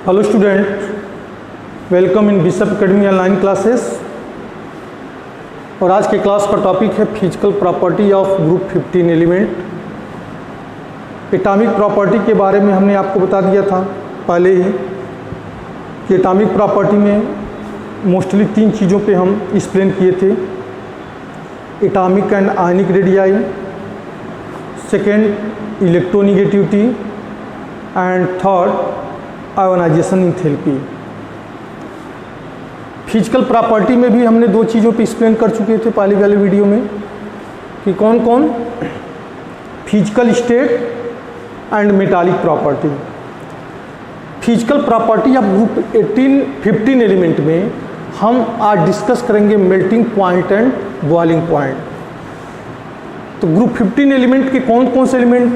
Hello student, welcome in bishop academy online classes. और आज के क्लास का टॉपिक है physical property of group 15 element. Atomic property के बारे में हमने आपको बता दिया था पहले ही कि एटॉमिक प्रॉपर्टी में मोस्टली 3 चीज़ों पे हम एक्सप्लेन किए थे। Atomic and ionic radii, second electronegativity and third ionization enthalpy. Physical property में भी हमने 2 चीज़ों पे एक्सप्लेन कर चुके थे पहले वाले वीडियो में कि कौन कौन, physical state and metallic property. Physical property of group 15 element में हम आज डिस्कस करेंगे melting point and boiling point. तो ग्रुप 15 एलिमेंट के कौन कौन से एलिमेंट,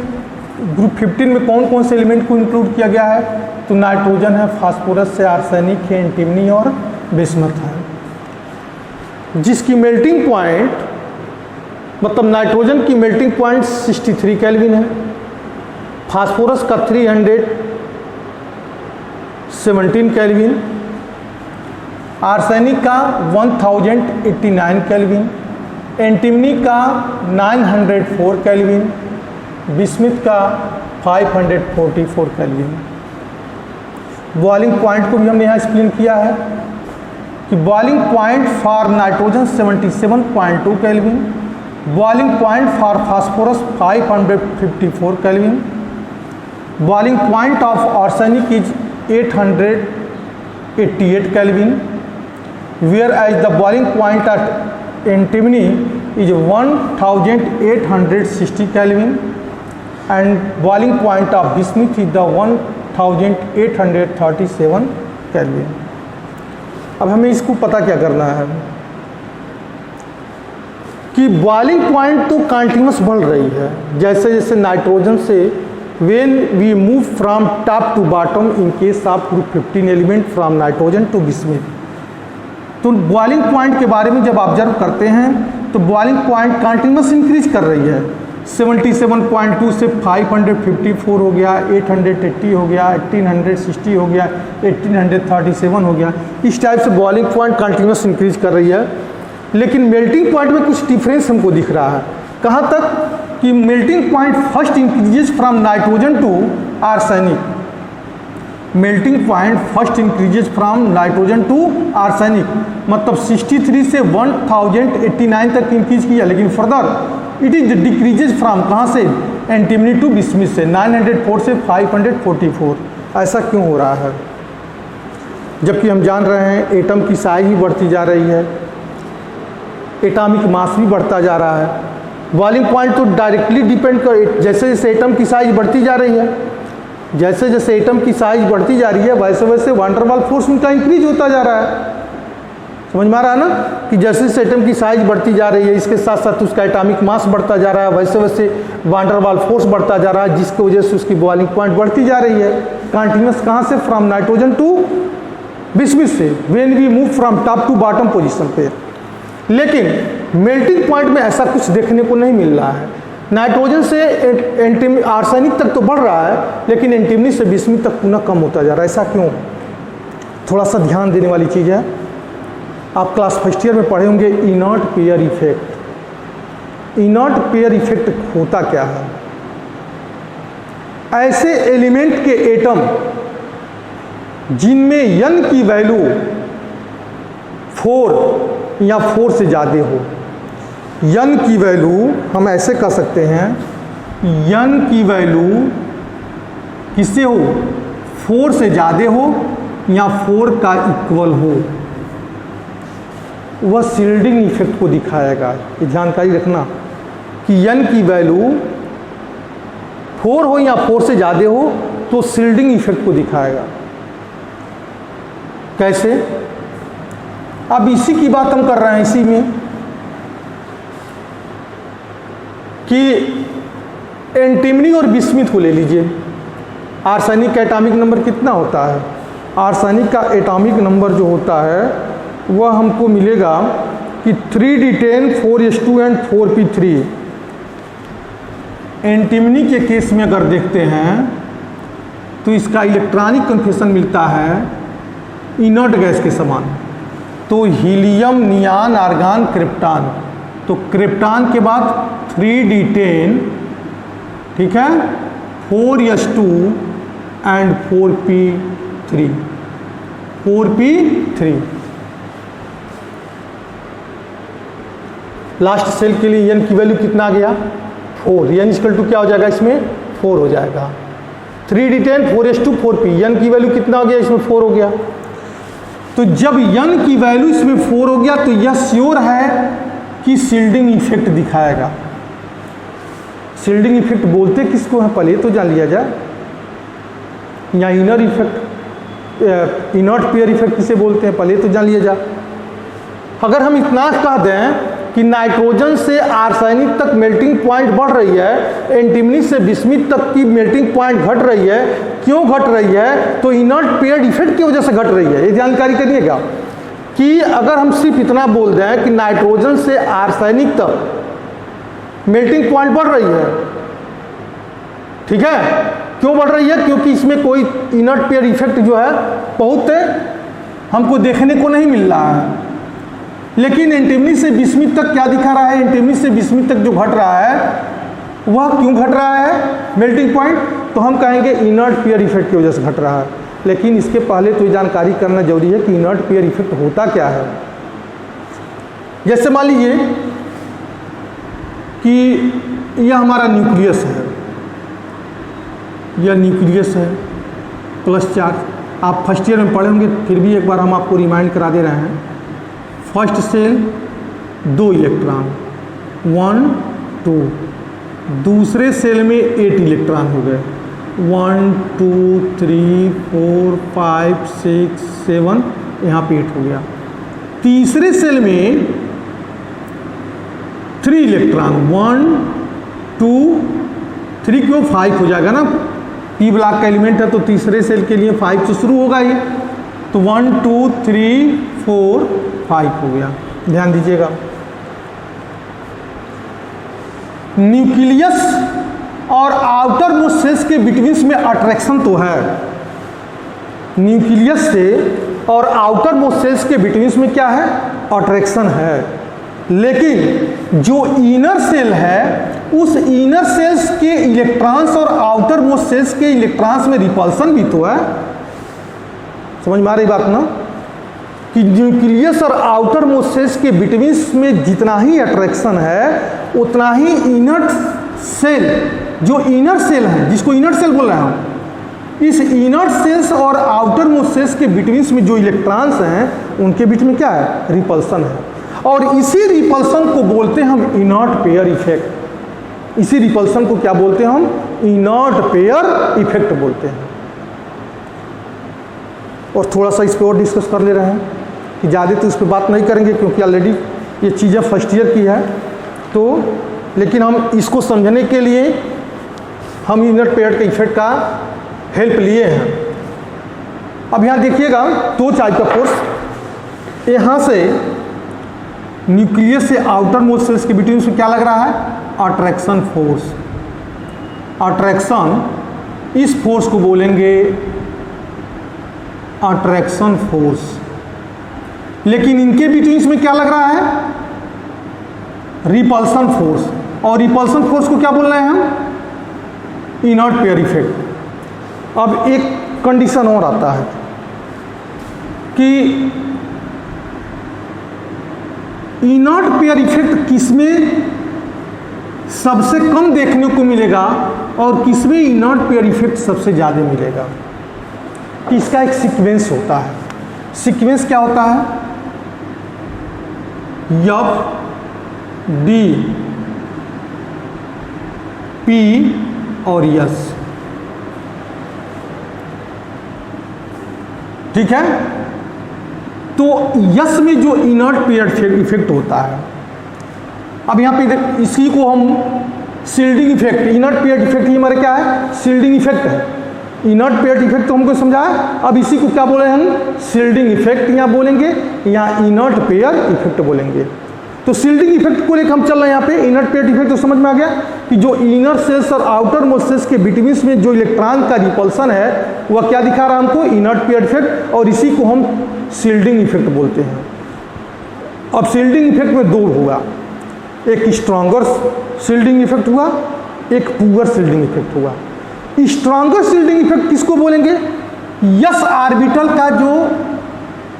ग्रुप 15 में कौन कौन से एलिमेंट को इंक्लूड किया गया है? तो नाइट्रोजन है, फास्फोरस है, आर्सेनिक है, एंटीमनी और बिस्मथ है, जिसकी मेल्टिंग पॉइंट मतलब नाइट्रोजन की मेल्टिंग पॉइंट 63 केल्विन है, फास्फोरस का 317 केल्विन, आर्सेनिक का 1089 केल्विन, एंटीमनी का 904 केल्विन, बिस्मथ का 544 केल्विन। बॉइलिंग पॉइंट को भी हमने यहाँ एक्सप्लेन किया है कि boiling point for nitrogen 77.2 kelvin, boiling point for phosphorus 554 kelvin, boiling point of arsenic is 888 kelvin, whereas the boiling point at antimony is 1860 kelvin and boiling point of bismuth is the 1837 kelvin. अब हमें इसको पता क्या करना है कि boiling point तो continuous बढ़ रही है, जैसे जैसे नाइट्रोजन से when we move from top to bottom in case of group 15 element from nitrogen to bismuth. तो बॉइलिंग पॉइंट के बारे में जब ऑब्जर्व करते हैं तो बॉइलिंग पॉइंट कंटिन्यूअस इंक्रीज कर रही है। 77.2 से 554 हो गया, 880 हो गया, 1860 हो गया, 1837 हो गया। इस टाइप से बॉइलिंग पॉइंट कंटिन्यूअस इंक्रीज कर रही है। लेकिन मेल्टिंग पॉइंट में कुछ डिफरेंस हमको दिख रहा है। कहाँ तक कि melting point first increases from nitrogen to arsenic. Melting point first increases from nitrogen to arsenic, मतलब 63 से 1089 तक इंक्रीज किया, लेकिन further it is decreases from कहाँ से, एंटीमनी टू बिस्मथ से 904 से 544। ऐसा क्यों हो रहा है? जबकि हम जान रहे हैं एटम की साइज भी बढ़ती जा रही है, एटॉमिक मास भी बढ़ता जा रहा है। बॉइलिंग पॉइंट तो डायरेक्टली डिपेंड कर, जैसे जैसे एटम की साइज बढ़ती जा रही है, जैसे जैसे एटम की साइज बढ़ती जा रही है वैसे वैसे वांडरवाल फोर्स उनका इंक्रीज होता जा रहा है। समझ में आ रहा है ना कि जैसे जैसे एटम की साइज बढ़ती जा रही है, इसके साथ साथ उसका एटॉमिक मास बढ़ता जा रहा है, वैसे वैसे वांडरवाल फोर्स बढ़ता जा रहा है, जिसकी वजह से उसकी बॉइलिंग पॉइंट बढ़ती जा रही है कंटिन्यूअस। कहाँ से? फ्रॉम नाइट्रोजन टू बिस्मथ से, when we move from top to bottom position पे। लेकिन मेल्टिंग पॉइंट में ऐसा कुछ देखने को नहीं मिल रहा है। नाइट्रोजन से आर्सेनिक तक तो बढ़ रहा है, लेकिन एंटीमनी से बिस्मथ तक पुनः कम होता जा रहा है। ऐसा क्यों? थोड़ा सा ध्यान देने वाली चीज़ है। आप क्लास फर्स्ट ईयर में पढ़े होंगे inert pair effect. Inert pair effect होता क्या है? ऐसे एलिमेंट के एटम जिनमें n की वैल्यू 4 या 4 से ज़्यादा हो, n की वैल्यू हम ऐसे कह सकते हैं, n की वैल्यू किससे हो, 4 से ज़्यादा हो या 4 का इक्वल हो, वह शील्डिंग इफेक्ट को दिखाएगा। ये जानकारी रखना कि n की वैल्यू 4 हो या 4 से ज़्यादा हो तो शील्डिंग इफेक्ट को दिखाएगा। कैसे? अब इसी की बात हम कर रहे हैं, इसी में कि एंटीमनी और बिस्मथ को ले लीजिए। आर्सेनिक का एटॉमिक नंबर कितना होता है? आर्सेनिक का एटॉमिक नंबर जो होता है वह हमको मिलेगा कि 3d10 4s2 and 4p3। Antimony के केस में अगर देखते हैं तो इसका इलेक्ट्रॉनिक कन्फेक्शन मिलता है इनर्ट गैस के समान। तो हीलियम, नियान, आर्गन, क्रिप्टॉन। तो क्रिप्टॉन के बाद 3d10, ठीक है, 4s2 and 4p3, 4p3। Last cell के लिए n की वैल्यू कितना आ गया 4, n इक्वल टू क्या हो जाएगा इसमें 4 हो जाएगा। 3d10 4s2 4p, n की वैल्यू कितना हो गया इसमें 4 हो गया। तो जब n की वैल्यू इसमें 4 हो गया तो यह श्योर है कि शील्डिंग इफेक्ट दिखाएगा। शील्डिंग इफेक्ट बोलते किसको है पहले तो जान लिया जाए। या inner effect, inert pair effect किसे बोलते हैं पहले तो जान लिया जाए। अगर हम इतना कह दें कि नाइट्रोजन से आर्सेनिक तक मेल्टिंग पॉइंट बढ़ रही है, एंटीमनी से बिस्मिथ तक की मेल्टिंग पॉइंट घट रही है, क्यों घट रही है, तो इनर्ट पेयर इफेक्ट की वजह से घट रही है। ये जानकारी करिएगा कि अगर हम सिर्फ इतना बोल दें कि नाइट्रोजन से आर्सेनिक तक मेल्टिंग पॉइंट बढ़ रही है, ठीक है, क्यों बढ़ रही है, क्योंकि इसमें कोई इनर्ट पेयर इफेक्ट जो है बहुत हमको देखने को नहीं मिल रहा है। लेकिन एंटीमनी से बिस्मिथ तक क्या दिखा रहा है, एंटीमनी से बिस्मिथ तक जो घट रहा है वह क्यों घट रहा है मेल्टिंग पॉइंट, तो हम कहेंगे इनर्ट पेयर इफेक्ट की वजह से घट रहा है। लेकिन इसके पहले तो ये जानकारी करना जरूरी है कि इनर्ट पेयर इफेक्ट होता क्या है। जैसे मान लीजिए कि यह हमारा न्यूक्लियस है, यह न्यूक्लियस है प्लस चार्ज। आप फर्स्ट ईयर में पढ़े होंगे, फिर भी एक बार हम आपको रिमाइंड करा दे रहे हैं। फर्स्ट सेल 2 इलेक्ट्रॉन 1 2, दूसरे सेल में 8 इलेक्ट्रॉन हो गए 1 2 3 4 5 6 7, यहाँ पे 8 हो गया। तीसरे सेल में 3 इलेक्ट्रॉन 1 2 3 क्यों 5 हो जाएगा ना, पी ब्लॉक का एलिमेंट है तो तीसरे सेल के लिए 5 से शुरू होगा ही, तो 1 2 3 4 5 हो गया। ध्यान दीजिएगा, न्यूक्लियस और आउटर मोस्ट सेल्स के बिटवीन में अट्रैक्शन तो है, न्यूक्लियस से और आउटर मोस्ट सेल्स के बिटवीन में क्या है अट्रैक्शन है। लेकिन जो इनर सेल है उस इनर सेल्स के इलेक्ट्रॉन्स और आउटर मोस्ट सेल्स के इलेक्ट्रॉन्स में रिपल्सन भी तो है। समझ में आ रही बात ना, कि न्यूक्लियस और आउटर मोस्ट सेल्स के बिटवीन में जितना ही अट्रैक्शन है उतना ही इनर सेल, जो इनर सेल है जिसको इनर सेल बोल रहे हैं हम, इस इनर सेल्स और आउटर मोस्ट सेल्स के बिटवीन में जो इलेक्ट्रॉन्स हैं उनके बीच में क्या है रिपल्सन है। और इसी रिपल्सन को बोलते हैं हम इनर्ट पेयर इफेक्ट। इसी रिपल्सन को क्या बोलते हैं हम इनर्ट पेयर इफेक्ट बोलते हैं। और थोड़ा सा इस पर और डिस्कस कर ले रहे हैं कि ज़्यादा तो इस पर बात नहीं करेंगे क्योंकि ऑलरेडी ये चीज़ें फर्स्ट ईयर की है, तो लेकिन हम इसको समझने के लिए हम इनर्ट पेयर के इफेक्ट का हेल्प लिए हैं। अब यहाँ देखिएगा 2 टाइप का फोर्स, यहाँ से न्यूक्लियस से आउटर मोस्ट सेल्स के बिटवीन में क्या लग रहा है अट्रैक्शन फोर्स। अट्रैक्शन, इस फोर्स को बोलेंगे अट्रैक्शन फोर्स। लेकिन इनके बीटवीन में क्या लग रहा है रिपल्सन फोर्स, और रिपल्सन फोर्स को क्या बोल रहे हैं हम इनर्ट पेयर इफेक्ट। अब एक कंडीशन और आता है कि इनर्ट पेयर इफेक्ट किसमें सबसे कम देखने को मिलेगा और किसमें इनर्ट पेयर इफेक्ट सबसे ज़्यादा मिलेगा, कि इसका एक सीक्वेंस होता है। सीक्वेंस क्या होता है एफ डी पी और एस, ठीक है। तो यस में जो इनर्ट पेयर इफेक्ट होता है, अब यहाँ पे इसी को हम shielding effect, inert pair effect ये हमारे क्या है शील्डिंग इफेक्ट है। इनर्ट पेयर इफेक्ट तो हमको समझा है, अब इसी को क्या बोले हम शील्डिंग इफेक्ट यहाँ बोलेंगे, यहाँ इनर्ट पेयर इफेक्ट बोलेंगे। तो शील्डिंग इफेक्ट को लेकर हम चल रहे हैं यहाँ पे। इनर पेयर इफेक्ट तो समझ में आ गया कि जो इनर सेल्स और आउटर मोस्ट सेल्स के बिटवीन में जो इलेक्ट्रॉन का रिपल्सन है वह क्या दिखा रहा है हमको, इनर पेयर इफेक्ट, और इसी को हम शील्डिंग इफेक्ट बोलते हैं। अब शील्डिंग इफेक्ट में दो होगा, एक स्ट्रॉन्गर शील्डिंग इफेक्ट हुआ, एक पुअर शील्डिंग इफेक्ट हुआ। स्ट्रॉन्गर शील्डिंग इफेक्ट किसको बोलेंगे, यस ऑर्बिटल का जो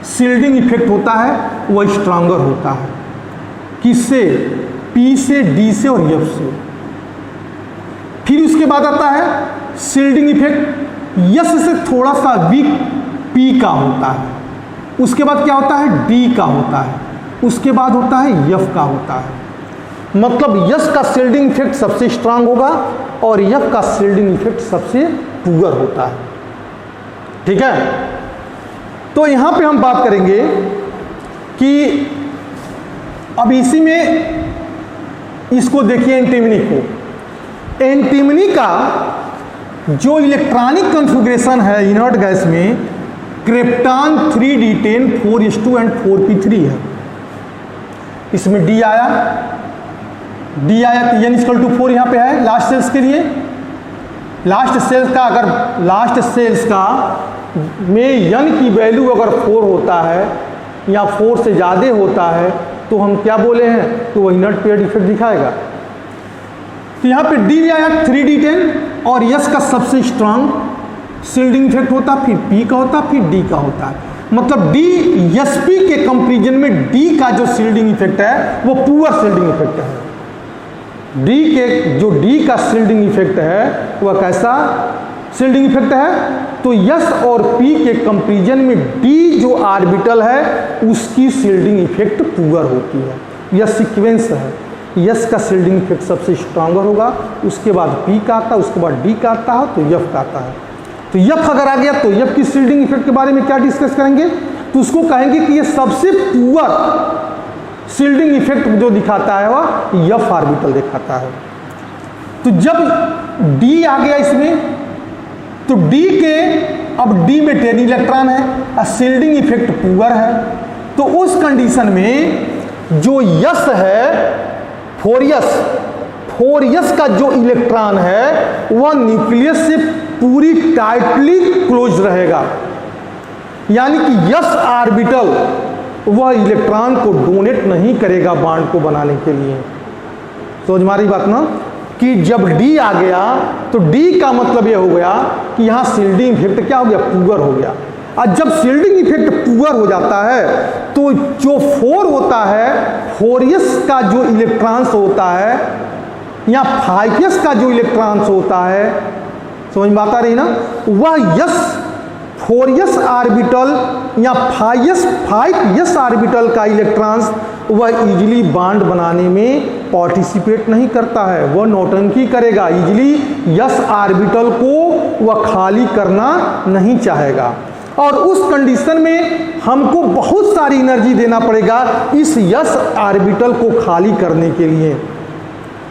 शील्डिंग इफेक्ट होता है वह स्ट्रॉन्गर होता है। किससे, पी से, डी से और एफ से। फिर उसके बाद आता है शील्डिंग इफेक्ट यस से थोड़ा सा वीक पी का होता है। उसके बाद क्या होता है, डी का होता है। उसके बाद होता है एफ का होता है। मतलब यस का शील्डिंग इफेक्ट सबसे स्ट्रांग होगा और एफ का शील्डिंग इफेक्ट सबसे पुअर होता है। ठीक है, तो यहां पे हम बात करेंगे कि अब इसी में इसको देखिए एंटीमनी को। एंटीमनी का जो इलेक्ट्रॉनिक कॉन्फ़िगरेशन है इनर्ट गैस में, krypton 3d10 4s2 and 4p3 है। इसमें डी आया तो n=4 यहाँ पे है लास्ट सेल्स के लिए। लास्ट सेल्स का अगर लास्ट सेल्स का में n की वैल्यू अगर 4 होता है या 4 से ज़्यादा होता है तो हम क्या बोले हैं, तो वो इनर्ट पेयर इफेक्ट दिखाएगा। तो यहाँ पे डी आया 3d10 और यस का सबसे स्ट्रांग शील्डिंग इफेक्ट होता, फिर पी का होता, फिर डी का होता है। मतलब डी एस पी के कंपेरिजन में डी का जो शील्डिंग इफेक्ट है वो पुअर शील्डिंग इफेक्ट है। डी का शील्डिंग इफेक्ट है वह कैसा शील्डिंग इफेक्ट है, तो यस और पी के कंपेरिजन में डी जो ऑर्बिटल है उसकी शील्डिंग इफेक्ट पुअर होती है। यह सीक्वेंस है, यस का शील्डिंग इफेक्ट सबसे स्ट्रांगर होगा, उसके बाद पी का आता है, उसके बाद डी का आता है, तो एफ का आता है। तो एफ अगर आ गया तो एफ की शील्डिंग इफेक्ट के बारे में क्या डिस्कस करेंगे, तो उसको कहेंगे कि ये सबसे पुअर शील्डिंग इफेक्ट जो दिखाता है वह एफ ऑर्बिटल दिखाता है। तो जब डी आ गया इसमें, तो डी के अब डी में 10 इलेक्ट्रॉन है और शील्डिंग इफेक्ट पुअर है, तो उस कंडीशन में जो यस है 4s का जो इलेक्ट्रॉन है वह न्यूक्लियस से पूरी टाइटली क्लोज रहेगा। यानी कि यस ऑर्बिटल वह इलेक्ट्रॉन को डोनेट नहीं करेगा बॉन्ड को बनाने के लिए। तो हमारी बात ना कि जब डी आ गया तो डी का मतलब यह हो गया कि यहाँ शील्डिंग इफेक्ट क्या हो गया, पुअर हो गया। और जब शील्डिंग इफेक्ट पुअर हो जाता है तो जो 4 होता है 4s का जो इलेक्ट्रॉन्स होता है या 5s का जो इलेक्ट्रॉन्स होता है, समझ में आता रही ना, वह यस 4s ऑर्बिटल या 5s ऑर्बिटल का इलेक्ट्रॉन्स वह इजीली बॉन्ड बनाने में पार्टिसिपेट नहीं करता है, वह नौटंकी करेगा। इजीली यस ऑर्बिटल को वह खाली करना नहीं चाहेगा और उस कंडीशन में हमको बहुत सारी एनर्जी देना पड़ेगा इस यस ऑर्बिटल को खाली करने के लिए।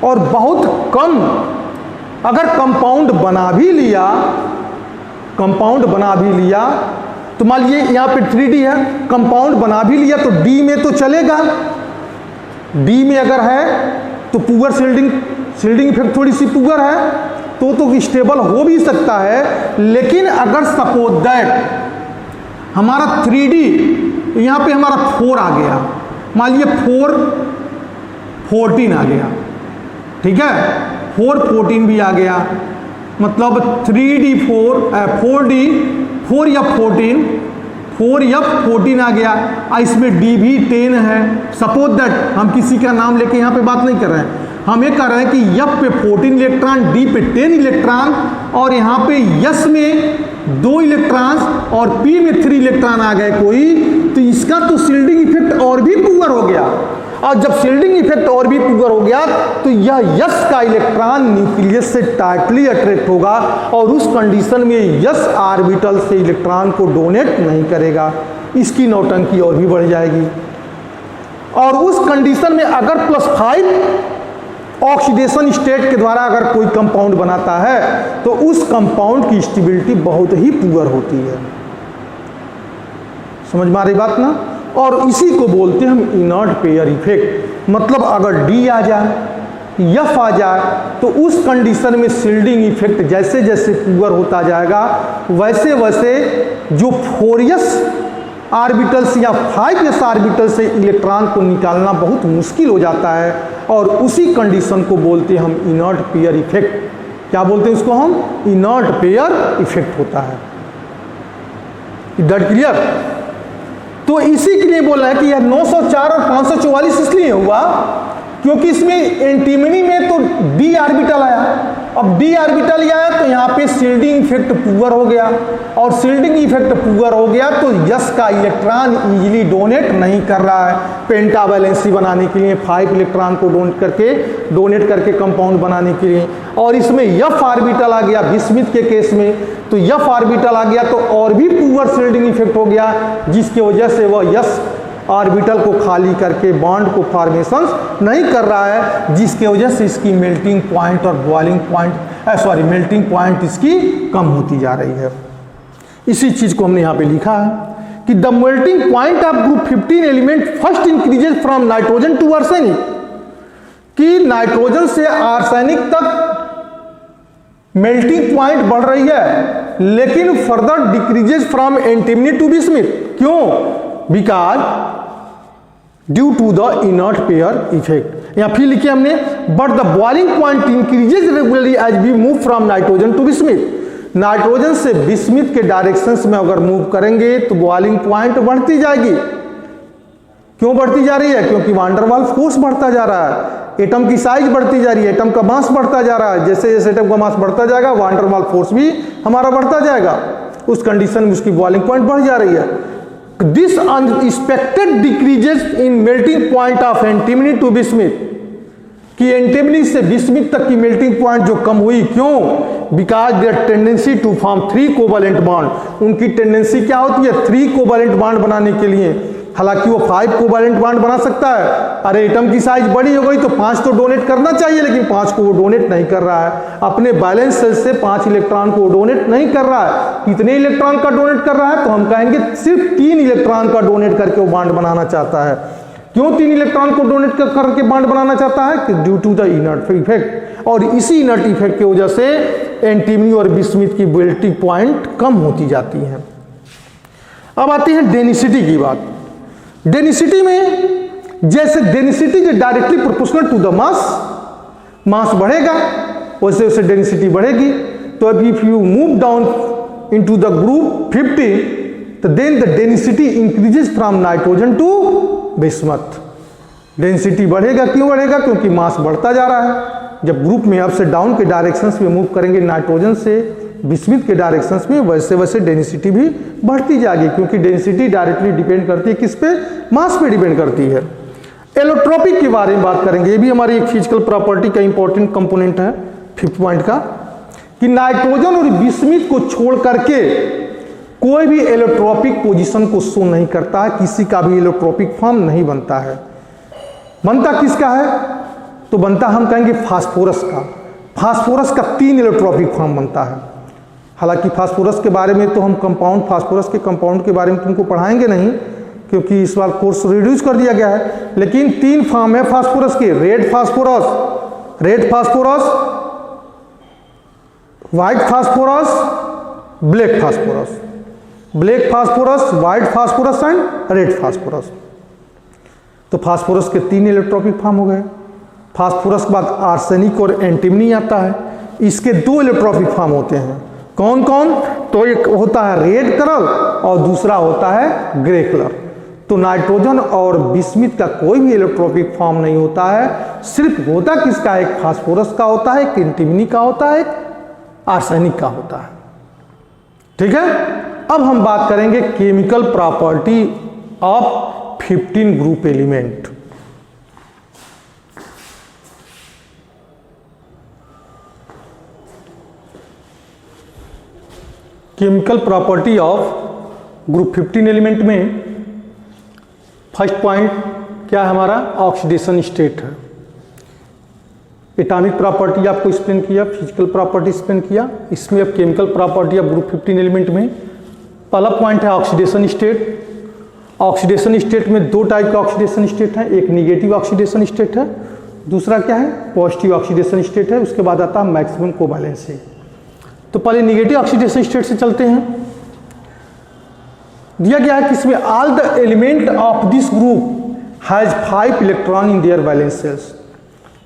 और बहुत कम अगर कंपाउंड बना भी लिया तो मान लीजिए यहाँ पे 3D है, कंपाउंड बना भी लिया तो डी में तो चलेगा। डी में अगर है तो पुअर शील्डिंग इफेक्ट थोड़ी सी पुअर है तो स्टेबल हो भी सकता है। लेकिन अगर सपोज दैट हमारा 3D यहाँ पे हमारा 4 आ गया, मान लीजिए 4 14 आ गया, ठीक है, 4 14 भी आ गया, मतलब 3D 4D 4F14 आ गया, इसमें D भी 10 है। सपोज दैट हम किसी का नाम लेके यहाँ पे बात नहीं कर रहे हैं, हम ये कह रहे हैं कि F पे 14 इलेक्ट्रॉन, D पे 10 इलेक्ट्रॉन और यहाँ पे S में 2 इलेक्ट्रॉन और P में 3 इलेक्ट्रॉन आ गए कोई, तो इसका तो शील्डिंग इफेक्ट और भी पुअर हो गया। और जब शील्डिंग इफेक्ट और भी पुअर हो गया तो यह यस का इलेक्ट्रॉन न्यूक्लियस से टाइटली अट्रैक्ट होगा और उस कंडीशन में यस ऑर्बिटल से इलेक्ट्रॉन को डोनेट नहीं करेगा, इसकी नौटंकी और भी बढ़ जाएगी। और उस कंडीशन में अगर +5 ऑक्सीडेशन स्टेट के द्वारा अगर कोई कंपाउंड बनाता है तो उस कंपाउंड की स्टेबिलिटी बहुत ही पुअर होती है। समझ में आ रही बात ना? और इसी को बोलते हैं हम इनर्ट पेयर इफेक्ट। मतलब अगर डी आ जाए, एफ आ जाए, तो उस कंडीशन में शील्डिंग इफेक्ट जैसे जैसे पुअर होता जाएगा वैसे वैसे जो 4s ऑर्बिटल्स या 5s ऑर्बिटल से इलेक्ट्रॉन को निकालना बहुत मुश्किल हो जाता है, और उसी कंडीशन को बोलते हैं हम इनर्ट पेयर इफेक्ट। क्या बोलते हैं उसको हम? इनर्ट पेयर इफेक्ट होता है। That clear? तो इसी के लिए बोल रहे हैं कि यह 904 और 544 इसलिए हुआ क्योंकि इसमें एंटीमनी में तो डी ऑर्बिटल आया। अब डी ऑर्बिटल आया तो यहाँ पे शील्डिंग इफेक्ट पुअर हो गया, और शील्डिंग इफेक्ट पुअर हो गया तो यस का इलेक्ट्रॉन इजीली डोनेट नहीं कर रहा है पेंटा वैलेंसी बनाने के लिए, 5 इलेक्ट्रॉन को डोनेट करके कंपाउंड बनाने के लिए। और इसमें एफ ऑर्बिटल आ गया बिस्मिथ के केस में, तो एफ ऑर्बिटल आ गया तो और भी पुअर शील्डिंग इफेक्ट हो गया, जिसकी वजह से वह यस ऑर्बिटल को खाली करके बॉन्ड को फॉर्मेशन नहीं कर रहा है, जिसके वजह से इसकी मेल्टिंग पॉइंट और बॉइलिंग पॉइंट मेल्टिंग पॉइंट इसकी कम होती जा रही है। इसी चीज को हमने यहाँ पे लिखा है कि the melting point of group 15 element first increases from nitrogen to arsenic, कि नाइट्रोजन से आर्सेनिक तक मेल्टिंग पॉइंट बढ़ रही है, लेकिन further decreases from antimony to bismuth. क्यों? Because due to the inert pair effect. या फिर लिखिए हमने but the boiling point increases regularly as we move from nitrogen to bismuth. Nitrogen से बिस्मिथ के डायरेक्शंस में अगर मूव करेंगे तो बॉइलिंग पॉइंट बढ़ती जाएगी। क्यों बढ़ती जा रही है? क्योंकि वांडर वाल फोर्स बढ़ता जा रहा है, एटम की साइज बढ़ती जा रही है, एटम का मास बढ़ता जा रहा है। जैसे जैसे एटम का मास बढ़ता जाएगा वांडर वाल फोर्स भी हमारा बढ़ता जाएगा, उस कंडीशन में उसकी बॉइलिंग पॉइंट बढ़ जा रही है। This unexpected decreases in melting point of antimony to bismuth, कि एंटीमनी से बिस्मिथ तक की मेल्टिंग पॉइंट जो कम हुई। क्यों? Because their tendency to form 3 covalent bond, उनकी टेंडेंसी क्या होती है? 3 कोवैलेंट बॉन्ड बनाने के लिए। हालांकि वो 5 कोवैलेंट बॉन्ड बना सकता है। अरे एटम की साइज बड़ी हो गई तो 5 तो डोनेट करना चाहिए, लेकिन 5 को वो डोनेट नहीं कर रहा है। अपने बैलेंस सेल से 5 इलेक्ट्रॉन को डोनेट नहीं कर रहा है। कितने इलेक्ट्रॉन का डोनेट कर रहा है? तो हम कहेंगे सिर्फ 3 इलेक्ट्रॉन का डोनेट करके वो बॉन्ड बनाना चाहता है। क्यों 3 इलेक्ट्रॉन को डोनेट करके बॉन्ड बनाना चाहता है? कि due to the inert effect. और इसी इनर्ट इफेक्ट की वजह से एंटीमनी और बिस्मिथ की मेल्टिंग पॉइंट कम होती जाती है। अब आती है डेनिसिटी की बात। डेनिसिटी में जैसे डेनिसिटी जो directly proportional to the mass, mass बढ़ेगा वैसे वैसे डेनिसिटी बढ़ेगी। तो अब if you move down into the group 15 तो then the density increases from nitrogen to bismuth. Density बढ़ेगा। क्यों बढ़ेगा? क्योंकि मास बढ़ता जा रहा है। जब ग्रुप में अप से डाउन के डायरेक्शंस में मूव करेंगे नाइट्रोजन से बिस्मिथ के डायरेक्शंस में, वैसे वैसे डेंसिटी भी बढ़ती जाएगी, क्योंकि डेंसिटी डायरेक्टली डिपेंड करती है किस पे? मास पे डिपेंड करती है। एलोट्रोपिक के बारे में बात करेंगे। ये भी हमारी एक फिजिकल प्रॉपर्टी का इंपॉर्टेंट कंपोनेंट है 5th पॉइंट का, कि नाइट्रोजन और बिस्मिथ को छोड़ करके कोई भी एलोट्रोपिक पोजीशन को शो नहीं करता है, किसी का भी एलोट्रोपिक फॉर्म नहीं बनता है। बनता किसका है? तो बनता हम कहेंगे फास्फोरस का। फास्फोरस का 3 एलोट्रोपिक फॉर्म बनता है। हालांकि फास्फोरस के बारे में तो हम कंपाउंड, फास्फोरस के कंपाउंड के बारे में तुमको पढ़ाएंगे नहीं, क्योंकि इस बार कोर्स रिड्यूस कर दिया गया है। लेकिन 3 फॉर्म है फास्फोरस के: red phosphorus, white phosphorus, black phosphorus. Black phosphorus, white phosphorus and red phosphorus. तो फास्फोरस के 3 एलोट्रोपिक फॉर्म हो गए। फास्फोरस के बाद आर्सेनिक और एंटीमनी आता है, इसके 2 एलोट्रोपिक फॉर्म होते हैं। कौन कौन? तो एक होता है रेड कलर और दूसरा होता है ग्रे कलर। तो नाइट्रोजन और बिस्मिथ का कोई भी एलोट्रोपिक फॉर्म नहीं होता है, सिर्फ होता किसका? एक फास्फोरस का होता है, एक एंटीमनी का होता है, एक आर्सेनिक का होता है। ठीक है। अब हम बात करेंगे chemical property of 15 group element. Chemical property of group 15 element में फर्स्ट पॉइंट क्या है हमारा? ऑक्सीडेशन स्टेट है। एटॉमिक प्रॉपर्टी आपको एक्सप्लेन किया, फिजिकल प्रॉपर्टी एक्सप्लेन किया। इसमें अब chemical property of group 15 element में पहला पॉइंट है ऑक्सीडेशन स्टेट। ऑक्सीडेशन स्टेट में दो टाइप का ऑक्सीडेशन स्टेट है, एक निगेटिव ऑक्सीडेशन स्टेट है, दूसरा क्या है पॉजिटिव ऑक्सीडेशन स्टेट है। उसके बाद आता है मैक्सिमम कोवैलेंसी। तो पहले निगेटिव ऑक्सीडेशन स्टेट से चलते हैं। दिया गया है कि इसमें all the element of this group has 5 electron in their valence shells.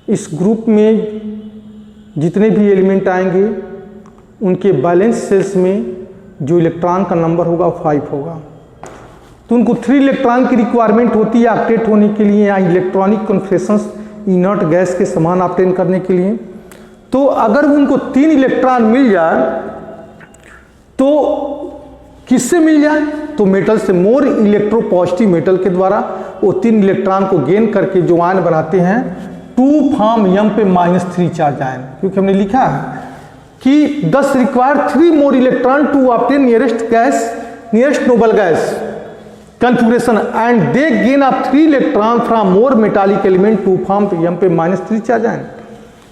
इस ग्रुप में जितने भी एलिमेंट आएंगे उनके वैलेंस सेल्स में जो इलेक्ट्रॉन का नंबर होगा वो 5 होगा। तो उनको 3 इलेक्ट्रॉन की रिक्वायरमेंट होती है ऑक्टेट होने के लिए या इलेक्ट्रॉनिक कॉन्फिगरेशंस इनर्ट गैस के समान ऑब्टेन करने के लिए। तो अगर उनको 3 इलेक्ट्रॉन मिल जाए तो किससे मिल जाए, तो मेटल से, मोर इलेक्ट्रोपॉजिटिव मेटल के द्वारा वो 3 इलेक्ट्रॉन को गेन करके जो आयन बनाते हैं 2 फॉर्म m पे -3 चार्ज आयन। क्योंकि हमने लिखा है कि 10 require 3 more electron to obtain nearest noble gas configuration and they gain of 3 electron from more metallic element to form m पे -3 चार्ज आयन।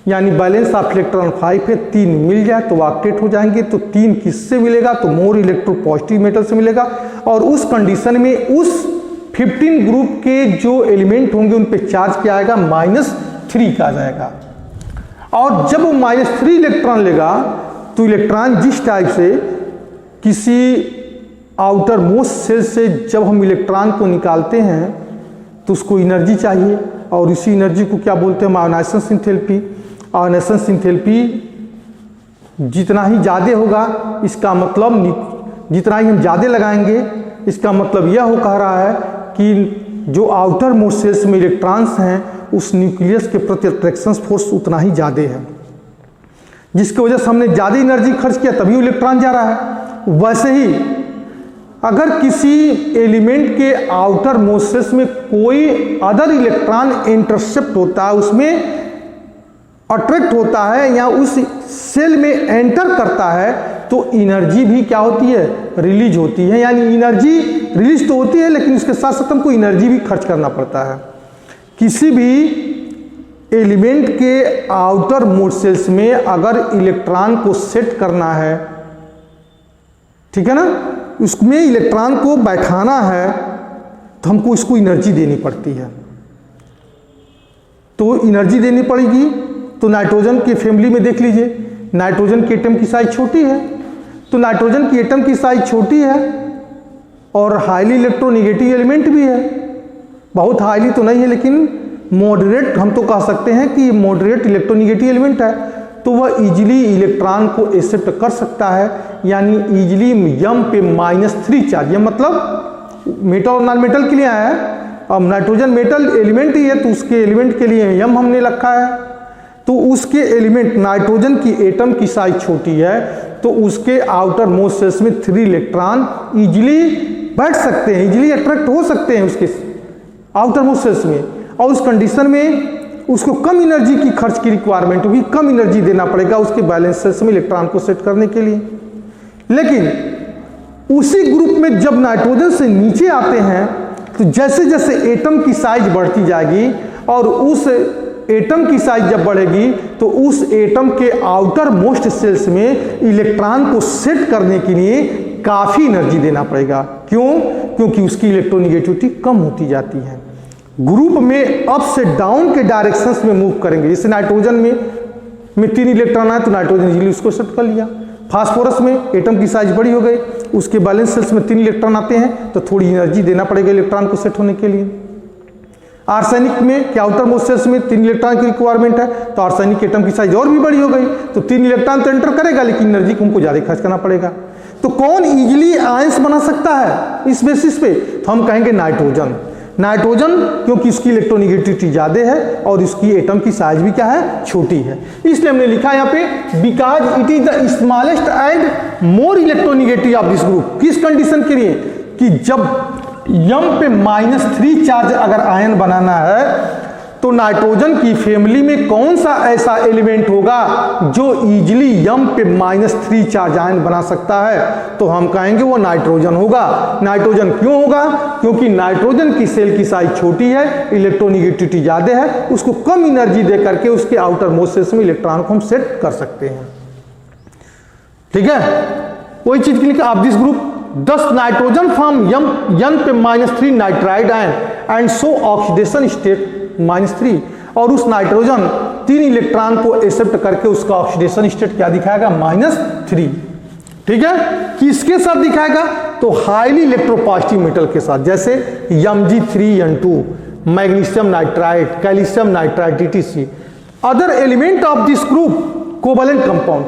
यानी बैलेंस ऑफ इलेक्ट्रॉन 5 है, 3 मिल जाए तो ऑक्टेट हो जाएंगे। तो 3 किससे मिलेगा, तो मोर इलेक्ट्रोपॉजिटिव मेटल से मिलेगा। और उस कंडीशन में उस 15 ग्रुप के जो एलिमेंट होंगे उन पे चार्ज क्या आएगा, -3 का आ जाएगा। और जब वो -3 इलेक्ट्रॉन लेगा तो इलेक्ट्रॉन जिस टाइप से किसी आउटर मोस्ट सेल से जब हम इलेक्ट्रॉन को निकालते हैं तो उसको एनर्जी चाहिए, और इसी एनर्जी को क्या बोलते हैं हम, आयोनाइजेशन एंथैल्पी। आयोनाइजेशन एंथैल्पी जितना ही ज़्यादा होगा इसका मतलब, जितना ही हम ज़्यादा लगाएंगे इसका मतलब यह हो कह रहा है कि जो आउटर मोस्ट सेल्स में इलेक्ट्रॉन्स हैं उस न्यूक्लियस के प्रति अट्रैक्शन फोर्स उतना ही ज़्यादा है, जिसकी वजह से हमने ज़्यादा एनर्जी खर्च किया तभी इलेक्ट्रॉन जा रहा है। वैसे ही अगर किसी एलिमेंट के आउटर मोस्ट सेल्स में कोई अदर इलेक्ट्रॉन इंटरसेप्ट होता है, उसमें अट्रैक्ट होता है या उस सेल में एंटर करता है, तो एनर्जी भी क्या होती है, रिलीज होती है। यानी एनर्जी रिलीज तो होती है लेकिन उसके साथ साथ हमको एनर्जी भी खर्च करना पड़ता है। किसी भी एलिमेंट के आउटर मोस्ट सेल्स में अगर इलेक्ट्रॉन को सेट करना है, ठीक है ना, उसमें इलेक्ट्रॉन को बैठाना है तो हमको इसको एनर्जी देनी पड़ती है। तो एनर्जी देनी पड़ेगी। तो नाइट्रोजन के फैमिली में देख लीजिए, नाइट्रोजन की एटम की साइज छोटी है, तो नाइट्रोजन की एटम की साइज छोटी है और हाईली इलेक्ट्रोनिगेटिव एलिमेंट भी है। बहुत हाईली तो नहीं है लेकिन मॉडरेट हम तो कह सकते हैं कि मॉडरेट इलेक्ट्रोनिगेटिव एलिमेंट है। तो वह इजीली इलेक्ट्रॉन को एक्सेप्ट कर सकता है, यानी इजीली m पे -3 चार्ज। यह मतलब मेटल और नॉन मेटल के लिए आया है। अब नाइट्रोजन मेटल एलिमेंट ही है तो उसके एलिमेंट के लिए m हमने रखा है। तो उसके एलिमेंट, नाइट्रोजन की एटम की साइज छोटी है तो उसके आउटर मोस्ट सेल्स में 3 इलेक्ट्रॉन इजीली बैठ सकते हैं, इजीली अट्रैक्ट हो सकते हैं उसके आउटर मोस्ट सेल्स में। और उस कंडीशन में उसको कम एनर्जी की खर्च की रिक्वायरमेंट होगी, कम एनर्जी देना पड़ेगा उसके बैलेंस सेल्स में इलेक्ट्रॉन को सेट करने के लिए। लेकिन उसी ग्रुप में जब नाइट्रोजन से नीचे आते हैं तो जैसे जैसे एटम की साइज बढ़ती जाएगी और उस एटम की साइज जब बढ़ेगी तो उस एटम के आउटर मोस्ट सेल्स में इलेक्ट्रॉन को सेट करने के लिए काफ़ी एनर्जी देना पड़ेगा। क्यों? क्योंकि उसकी इलेक्ट्रोनिगेटिविटी कम होती जाती है। ग्रुप में अप से डाउन के डायरेक्शंस में मूव करेंगे। जैसे नाइट्रोजन में 3 इलेक्ट्रॉन आए तो नाइट्रोजन इजीली उसको सेट कर लिया। फास्फोरस में एटम की साइज बड़ी हो गई, उसके बैलेंस सेल्स में 3 इलेक्ट्रॉन आते हैं तो थोड़ी एनर्जी देना पड़ेगा इलेक्ट्रॉन को सेट होने के लिए। आर्सेनिक में क्या आउटर मोस्ट सेल्स में 3 इलेक्ट्रॉन की रिक्वायरमेंट है तो आर्सेनिक एटम की साइज और भी बड़ी हो गई तो 3 इलेक्ट्रॉन तो एंटर करेगा लेकिन एनर्जी को हमको ज़्यादा खर्च करना पड़ेगा। तो कौन इजीली आयंस बना सकता है इस बेसिस पे? तो हम कहेंगे नाइट्रोजन। नाइट्रोजन क्योंकि इसकी इलेक्ट्रोनिगेटिविटी ज़्यादा है और इसकी एटम की साइज भी क्या है, छोटी है। इसलिए हमने लिखा है यहाँ पे because it is the smallest and more electronegative of this group. किस कंडीशन के लिए? कि जब m पे -3 चार्ज अगर आयन बनाना है तो नाइट्रोजन की फैमिली में कौन सा ऐसा एलिमेंट होगा जो इजीली m पे -3 चार्ज आयन बना सकता है? तो हम कहेंगे वो नाइट्रोजन होगा। नाइट्रोजन क्यों होगा? क्योंकि नाइट्रोजन की सेल की साइज छोटी है, इलेक्ट्रोनिगेटिविटी ज़्यादा है, उसको कम एनर्जी दे करके उसके आउटर मोस्ट सेल्स में इलेक्ट्रॉन को हम सेट कर सकते हैं। ठीक है, वही चीज के लिए आप this group 10 nitrogen form N पे -3 nitride ion and so oxidation state -3, और उस नाइट्रोजन 3 इलेक्ट्रॉन को एक्सेप्ट करके उसका ऑक्सीडेशन स्टेट क्या दिखाएगा, -3। ठीक है, किसके साथ दिखाएगा, तो हाईली इलेक्ट्रोपॉजिटिव मेटल के साथ, जैसे Mg3N2, magnesium nitride, calcium nitride, TTC। Other element of this group covalent compound,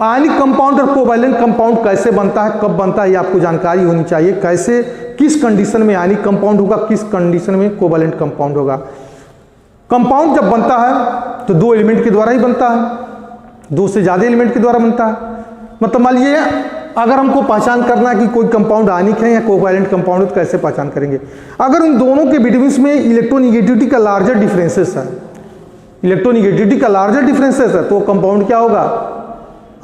ionic compound और कोवैलेंट कंपाउंड कैसे बनता है, कब बनता है, ये आपको जानकारी होनी चाहिए। कैसे, किस कंडीशन में आयनिक कंपाउंड होगा, किस कंडीशन में कोवैलेंट कंपाउंड होगा। कंपाउंड जब बनता है तो 2 एलिमेंट के द्वारा ही बनता है, 2 से ज्यादा एलिमेंट के द्वारा बनता है। मतलब मान लीजिए अगर हमको पहचान करना है कि कोई कंपाउंड आयनिक है या कोवैलेंट कंपाउंड है, तो कैसे पहचान करेंगे। अगर उन दोनों के बिटवीन में इलेक्ट्रोनिगेटिविटी का लार्जर डिफरेंसेस है, इलेक्ट्रोनिगेटिविटी का लार्जर डिफरेंसेस है, तो कंपाउंड क्या होगा,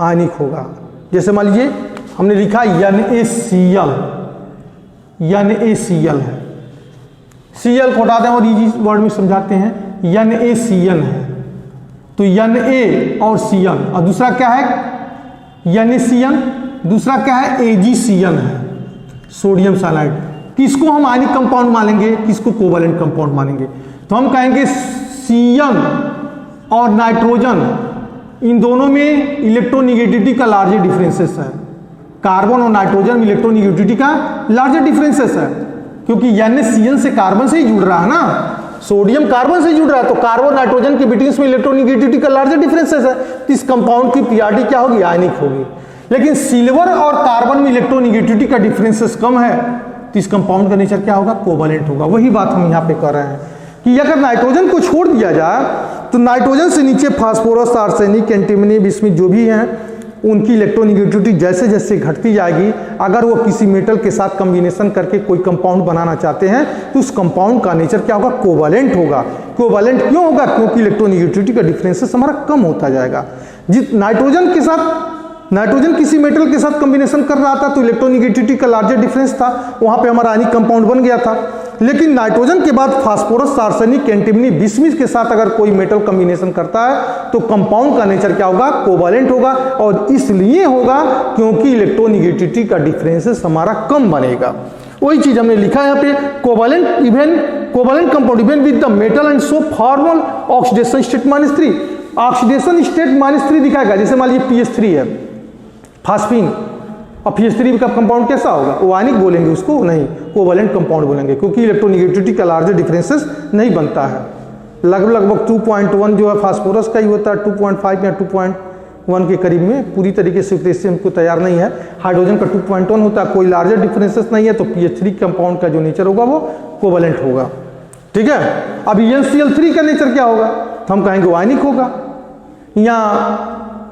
आयनिक होगा। जैसे मान लीजिए हमने लिखा NaCl, NaCl है, Cl को हटा दें और इजी वर्ड में समझाते हैं, NaCl है, तो Na और Cl, और दूसरा क्या है NaCl, दूसरा क्या है AgCl है, सोडियम साइनाइड। किसको हम आयनिक कंपाउंड मानेंगे, किसको कोवैलेंट कंपाउंड मानेंगे, तो हम कहेंगे Cl और नाइट्रोजन, इन दोनों में इलेक्ट्रोनिगेटिविटी का लार्जर डिफरेंसेस है। कार्बन और नाइट्रोजन में इलेक्ट्रोनिगेटिविटी का लार्जर डिफरेंसेस है, क्योंकि NaCl से कार्बन से ही जुड़ रहा है ना, सोडियम कार्बन से जुड़ रहा है, तो कार्बन नाइट्रोजन के बीच में इलेक्ट्रोनिगेटिविटी का लार्जर डिफरेंसेस है, तो इस कंपाउंड की पीआरटी क्या होगी, आयनिक होगी। लेकिन सिल्वर और कार्बन में इलेक्ट्रोनिगेटिविटी का डिफरेंसेस कम है, तो इस कंपाउंड का नेचर क्या होगा, कोवैलेंट होगा। वही बात हम यहाँ पे कर रहे हैं कि अगर नाइट्रोजन को छोड़ दिया जाए तो नाइट्रोजन से नीचे फास्फोरस, आर्सेनिक, एंटीमनी, बिस्मिथ जो भी हैं, उनकी इलेक्ट्रोनिगेटिविटी जैसे जैसे घटती जाएगी, अगर वो किसी मेटल के साथ कॉम्बिनेशन करके कोई कंपाउंड बनाना चाहते हैं तो उस कंपाउंड का नेचर क्या होगा, कोवैलेंट होगा। कोवैलेंट क्यों होगा, क्योंकि इलेक्ट्रोनिगेटिविटी का डिफरेंसेस हमारा कम होता जाएगा। जिस नाइट्रोजन के साथ, नाइट्रोजन किसी मेटल के साथ कॉम्बिनेशन कर रहा था तो इलेक्ट्रोनिगेटिविटी का लार्जर डिफरेंस था, वहां पे हमारा आयनिक कंपाउंड बन गया था। लेकिन नाइट्रोजन के बाद फास्फोरस, आर्सेनिक, एंटीमनी, बिस्मिथ के साथ अगर कोई मेटल कॉम्बिनेशन करता है तो कंपाउंड का नेचर क्या होगा, कोवैलेंट होगा, और इसलिए होगा क्योंकि इलेक्ट्रोनिगेटिविटी का डिफरेंसेस हमारा कम बनेगा। वही चीज हमने लिखा है यहाँ पे, covalent even covalent compound even with the metal and so formal oxidation state -3, oxidation state -3 दिखाएगा। जैसे मान लीजिए PH3 है, फास्फीन, और PH3 का कंपाउंड कैसा होगा, वो आयनिक बोलेंगे उसको, नहीं कोवैलेंट कंपाउंड बोलेंगे, क्योंकि इलेक्ट्रोनिगेटिविटी का लार्जर डिफरेंसेस नहीं बनता है। लगभग 2.1 जो है फास्फोरस का ही होता है, 2.5 या 2.1 के करीब में, पूरी तरीके से उद्देश्य हमको तैयार नहीं है। हाइड्रोजन का 2.1 होता है, कोई लार्जर डिफरेंसेस नहीं है, तो PH3 कंपाउंड का जो नेचर होगा वो कोवैलेंट होगा। ठीक है, अब NCl3 का नेचर क्या होगा, तो हम कहेंगे आयनिक होगा। या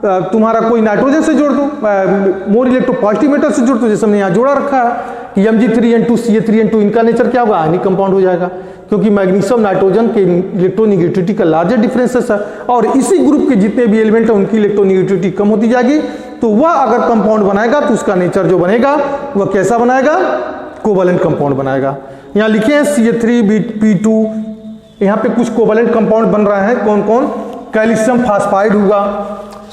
तुम्हारा कोई नाइट्रोजन से जोड़ दो, मोर इलेक्ट्रोपॉजिटिव मेटल से जोड़ दो, जैसे हमने यहाँ जोड़ा रखा है कि Mg3N2, Ca3N2, इनका नेचर क्या होगा, आयनिक कंपाउंड हो जाएगा, क्योंकि मैग्नीशियम नाइट्रोजन के इलेक्ट्रोनिगेटिविटी का लार्जर डिफरेंसेस है, और इसी ग्रुप के जितने भी एलिमेंट हैं उनकी इलेक्ट्रोनिगेटिविटी कम होती जाएगी, तो वह अगर कंपाउंड बनाएगा तो उसका नेचर जो बनेगा वह कैसा बनाएगा, कोवैलेंट कंपाउंड बनाएगा। यहाँ लिखे हैं Ca3P2, यहाँ पे कुछ कोवैलेंट कंपाउंड बन रहे हैं, कौन कौन, कैल्शियम फास्फाइड हुआ,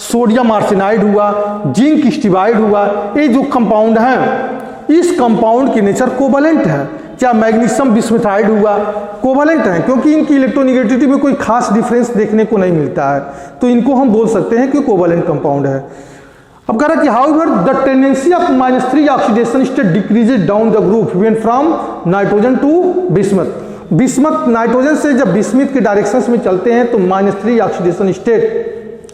सोडियम आर्सेनाइड हुआ, जिंक स्टीबाइड हुआ, ये जो कंपाउंड हैं इस कंपाउंड की नेचर कोवैलेंट है। क्या मैग्नीशियम बिस्मिथाइड हुआ, कोवैलेंट है, क्योंकि इनकी इलेक्ट्रोनिगेटिविटी में कोई खास डिफरेंस देखने को नहीं मिलता है, तो इनको हम बोल सकते हैं कि कोवैलेंट कंपाउंड है। अब कह रहा है कि however the tendency of -3 oxidation state decreases down the group when from nitrogen to bismuth. Bismuth, nitrogen से जब बिस्मिथ के डायरेक्शंस में चलते हैं तो -3 ऑक्सीडेशन स्टेट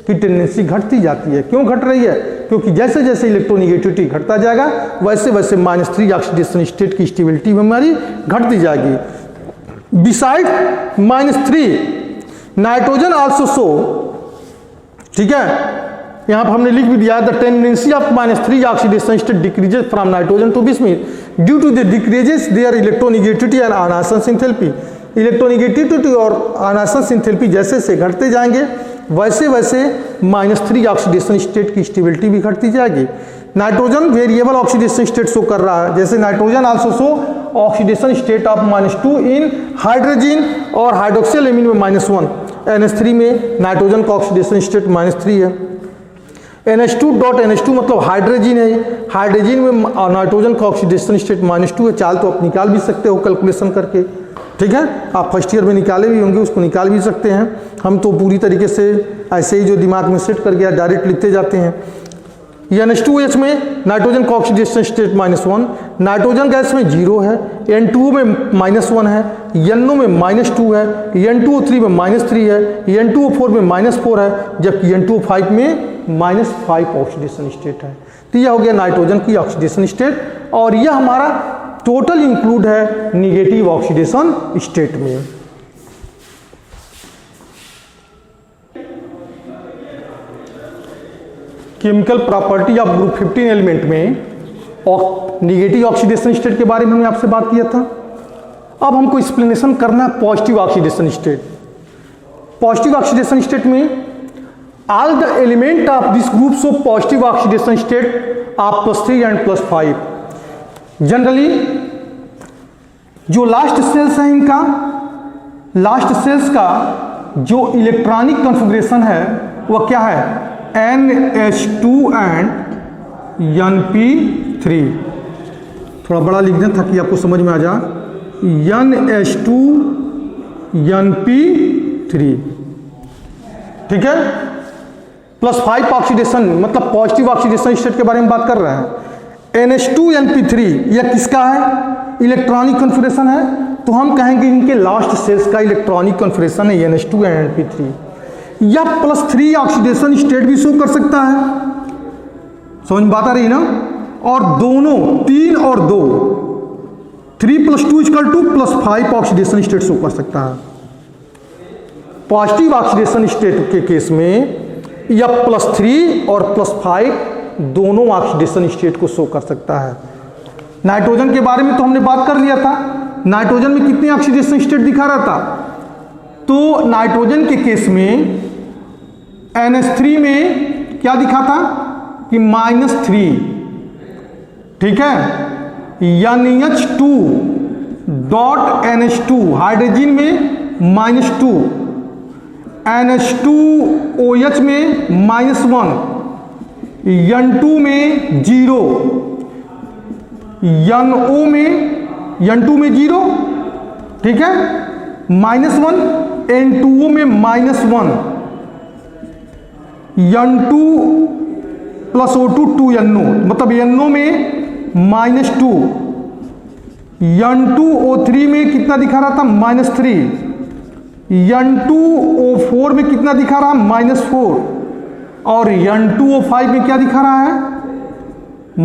की टेंडेंसी घटती जाती है। क्यों घट रही है, क्योंकि जैसे जैसे इलेक्ट्रोनिगेटिविटी घटता जाएगा वैसे वैसे -3 ऑक्सीडेशन स्टेट की स्टेबिलिटी हमारी घटती जाएगी। बिसाइड -3 नाइट्रोजन आल्सो शो, ठीक है, यहाँ पर हमने लिख भी दिया, the tendency of -3 oxidation state decreases from nitrogen to bismuth due to the decreases their electronegativity and ionisation enthalpy. Electronegativity और आयनाइजेशन सिंथैल्पी जैसे से घटते जाएंगे वैसे वैसे -3 ऑक्सीडेशन स्टेट की स्टेबिलिटी भी घटती जाएगी। Nitrogen variable oxidation state show कर रहा है, जैसे nitrogen also show oxidation state of -2 in hydrogen और हाइड्रोक्सिल एमीन में -1, NH3 में नाइट्रोजन का ऑक्सीडेशन स्टेट -3 है। NH2 मतलब हाइड्रोजन है, हाइड्रोजन में नाइट्रोजन का ऑक्सीडेशन स्टेट -2 है। चाल तो आप निकाल भी सकते हो कैलकुलेशन करके, ठीक है, आप फर्स्ट ईयर में निकाले भी होंगे, उसको निकाल भी सकते हैं। हम तो पूरी तरीके से ऐसे ही जो दिमाग में सेट कर गया डायरेक्ट लिखते जाते हैं। NH2OH में नाइट्रोजन का ऑक्सीडेशन स्टेट -1, नाइट्रोजन गैस में 0 है, N2O में -1 है, NO में -2 है, N2O3 में -3 है, N2O4 में -4 है, जबकि N2O5 में -5 ऑक्सीडेशन स्टेट है। तो यह हो गया नाइट्रोजन की ऑक्सीडेशन स्टेट, और यह हमारा टोटल इंक्लूड है निगेटिव ऑक्सीडेशन स्टेट में। Chemical property of group 15 element में निगेटिव ऑक्सीडेशन स्टेट के बारे में हमने आपसे बात किया था। अब हमको एक्सप्लेनेशन करना है positive oxidation state. Positive oxidation state में all the element of this group so positive oxidation state of +3 and +5। Generally जो लास्ट सेल्स है, इनका लास्ट सेल्स का जो इलेक्ट्रॉनिक कॉन्फ़िगरेशन है वह क्या है, NH2 एंड Np3। थोड़ा बड़ा लिख दें ताकि आपको समझ में आ जाए, NH2 Np3, ठीक है। +5 ऑक्सीडेशन मतलब पॉजिटिव ऑक्सीडेशन स्टेट के बारे में बात कर रहे हैं। NH2 Np3 यह किसका है, इलेक्ट्रॉनिक कॉन्फ़िगरेशन है, तो हम कहेंगे इनके लास्ट सेल्स का इलेक्ट्रॉनिक कॉन्फ़िगरेशन है NH2 एंड Np3। या +3 ऑक्सीडेशन स्टेट भी शो कर सकता है, समझ में बात आ रही है ना। और दोनों 3 और 2 3 + 2 = +5 ऑक्सीडेशन स्टेट शो कर सकता है। पॉजिटिव ऑक्सीडेशन स्टेट के केस में या +3 और +5 दोनों ऑक्सीडेशन स्टेट को शो कर सकता है। नाइट्रोजन के बारे में तो हमने बात कर लिया था, नाइट्रोजन में कितने ऑक्सीडेशन स्टेट दिखा रहा था, तो नाइट्रोजन के केस में NH3 में क्या दिखा था कि -3, ठीक है। NH2.NH2 हाइड्रोजन में -2, NH2OH में -1, N2 में 0, N2 में 0, ठीक है, -1, N2O में -1, N2 + O2 2NO मतलब NO में -2, N2O3 में कितना दिखा रहा था, -3, N2O4 में कितना दिखा रहा है, -4, और N2O5 में क्या दिखा रहा है,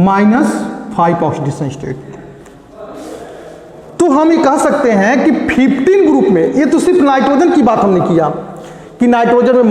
-5 ऑक्सीडेशन स्टेट। तो हम ये कह सकते हैं कि 15 ग्रुप में, ये तो सिर्फ नाइट्रोजन की बात हमने किया कि नाइट्रोजन में